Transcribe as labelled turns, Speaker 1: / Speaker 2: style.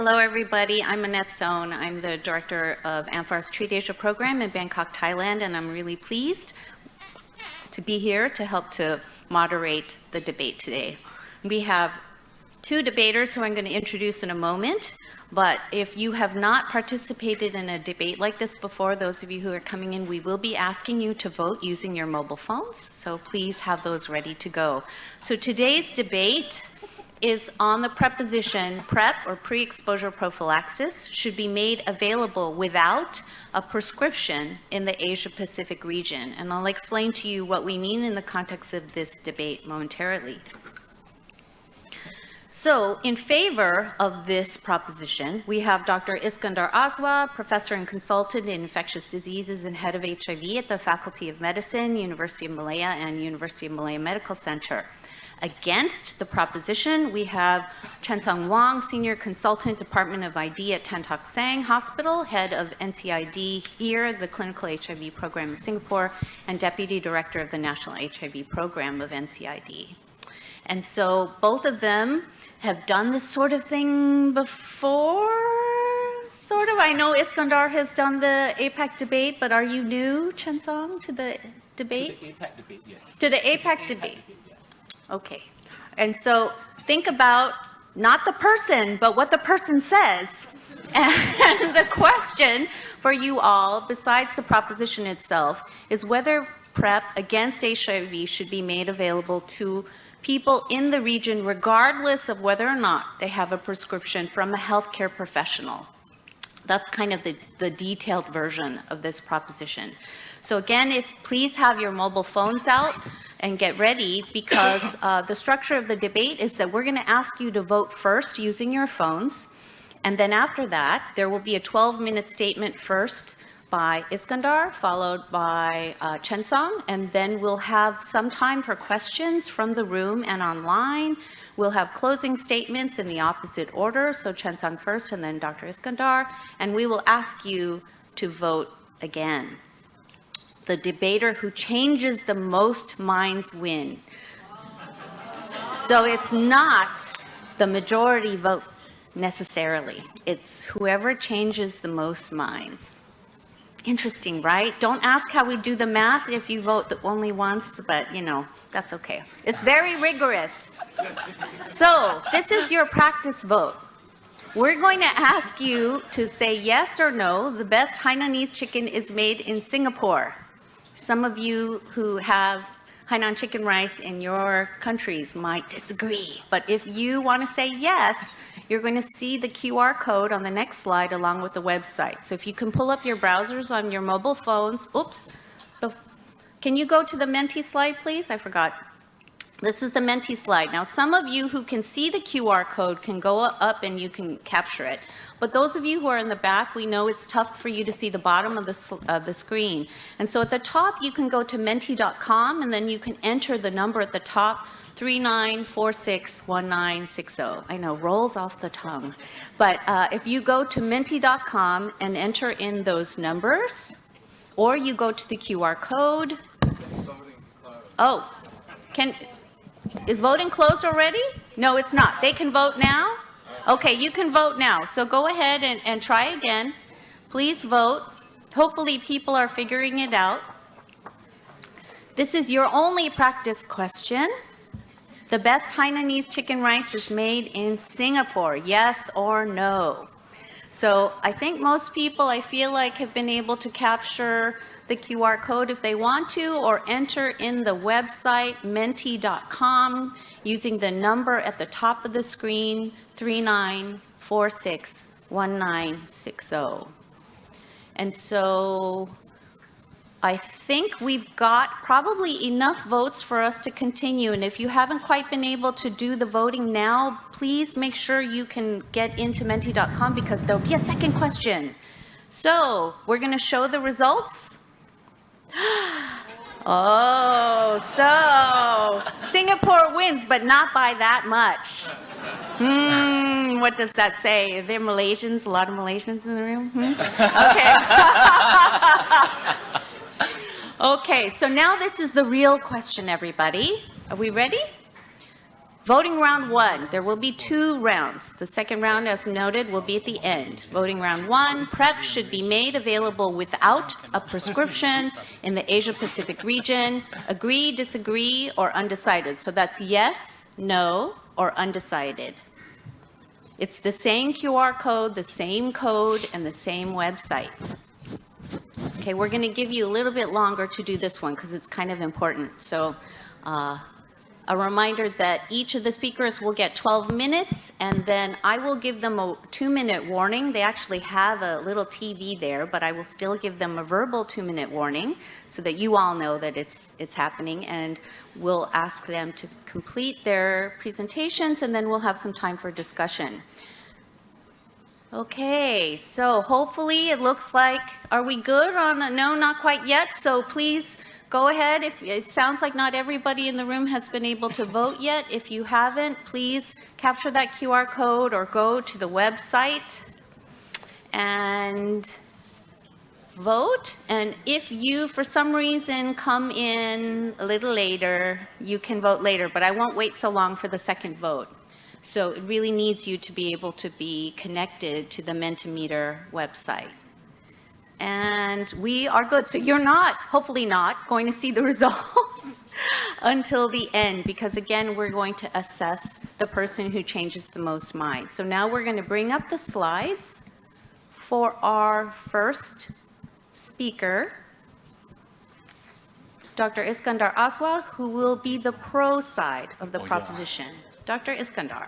Speaker 1: Hello, everybody. I'm Annette Sohn. I'm the director of AMFAR's Treat Asia program in Bangkok, Thailand, and I'm really pleased to be here to help to moderate the debate today. We have two debaters who I'm going to introduce in a moment, but if you have not participated in a debate like this before, those of you who are coming in, we will be asking you to vote using your mobile phones, so please have those ready to go. So today's debate is on the proposition PrEP, or pre-exposure prophylaxis, should be made available without a prescription in the Asia-Pacific region. And I'll explain to you what we mean in the context of this debate momentarily. So in favor of this proposition, we have Dr. Iskandar Azwa, professor and consultant in infectious diseases and head of HIV at the Faculty of Medicine, University of Malaya and University of Malaya Medical Center. Against the proposition, we have Chensong Wang, Senior Consultant, Department of ID at Tan Tock Seng Hospital, Head of NCID here, the Clinical HIV Program in Singapore, and Deputy Director of the National HIV Program of NCID. And so both of them have done this sort of thing before, sort of. I know Iskandar has done the APACC debate, but are you new, Chensong, to the debate?
Speaker 2: To the APACC debate, yes.
Speaker 1: To the APACC debate. Okay, and so think about not the person, but what the person says. And the question for you all, besides the proposition itself, is whether PrEP against HIV should be made available to people in the region, regardless of whether or not they have a prescription from a healthcare professional. That's kind of the detailed version of this proposition. So again, please have your mobile phones out and get ready, because the structure of the debate is that we're going to ask you to vote first using your phones, and then after that there will be a 12-minute statement first by Iskandar, followed by Chensong, and then we'll have some time for questions from the room and online. We'll have closing statements in the opposite order, so Chensong first and then Dr. Iskandar, and we will ask you to vote again. The debater who changes the most minds win. So it's not the majority vote necessarily. It's whoever changes the most minds. Interesting, right? Don't ask how we do the math if you vote only once, but you know, that's okay. It's very rigorous. So this is your practice vote. We're going to ask you to say yes or no. The best Hainanese chicken is made in Singapore. Some of you who have Hainan chicken rice in your countries might disagree, but if you want to say yes, you're going to see the QR code on the next slide along with the website. So if you can pull up your browsers on your mobile phones. Oops. Can you go to the Menti slide, please? I forgot. This is the Menti slide. Now, some of you who can see the QR code can go up and you can capture it. But those of you who are in the back, we know it's tough for you to see the bottom of the screen. And so at the top, you can go to menti.com, and then you can enter the number at the top, 39461960. I know, rolls off the tongue. But if you go to menti.com and enter in those numbers, or you go to the QR code. Oh, is voting closed already? No, it's not. They can vote now? Okay, you can vote now. So go ahead and try again. Please vote. Hopefully people are figuring it out. This is your only practice question. The best Hainanese chicken rice is made in Singapore, yes or no? So I think most people, I feel like, have been able to capture the QR code if they want to, or enter in the website menti.com using the number at the top of the screen, 39461960. And so I think we've got probably enough votes for us to continue. And if you haven't quite been able to do the voting now, please make sure you can get into menti.com, because there'll be a second question. So we're going to show the results. Oh, so Singapore wins, but not by that much. What does that say? Are there Malaysians? A lot of Malaysians in the room? Okay. Okay, so now this is the real question, everybody. Are we ready? Voting round 1, there will be 2 rounds. The second round, as noted, will be at the end. Voting round 1, PrEP should be made available without a prescription in the Asia-Pacific region. Agree, disagree, or undecided. So that's yes, no, or undecided. It's the same QR code, the same code, and the same website. Okay, we're going to give you a little bit longer to do this one because it's kind of important. So a reminder that each of the speakers will get 12 minutes, and then I will give them a 2-minute warning. They actually have a little TV there, but I will still give them a verbal 2-minute warning so that you all know that it's happening, and we'll ask them to complete their presentations, and then we'll have some time for discussion. Okay, so hopefully it looks like, are we good on, no, not quite yet, so please go ahead. If it sounds like not everybody in the room has been able to vote yet, if you haven't, please capture that QR code or go to the website and vote. And if you, for some reason, come in a little later, you can vote later, but I won't wait so long for the second vote. So it really needs you to be able to be connected to the Mentimeter website. And we are good. So you're not, hopefully not, going to see the results until the end, because again, we're going to assess the person who changes the most minds. So now we're going to bring up the slides for our first speaker, Dr. Iskandar Aswad, who will be the pro side of the proposition. Dr. Iskandar.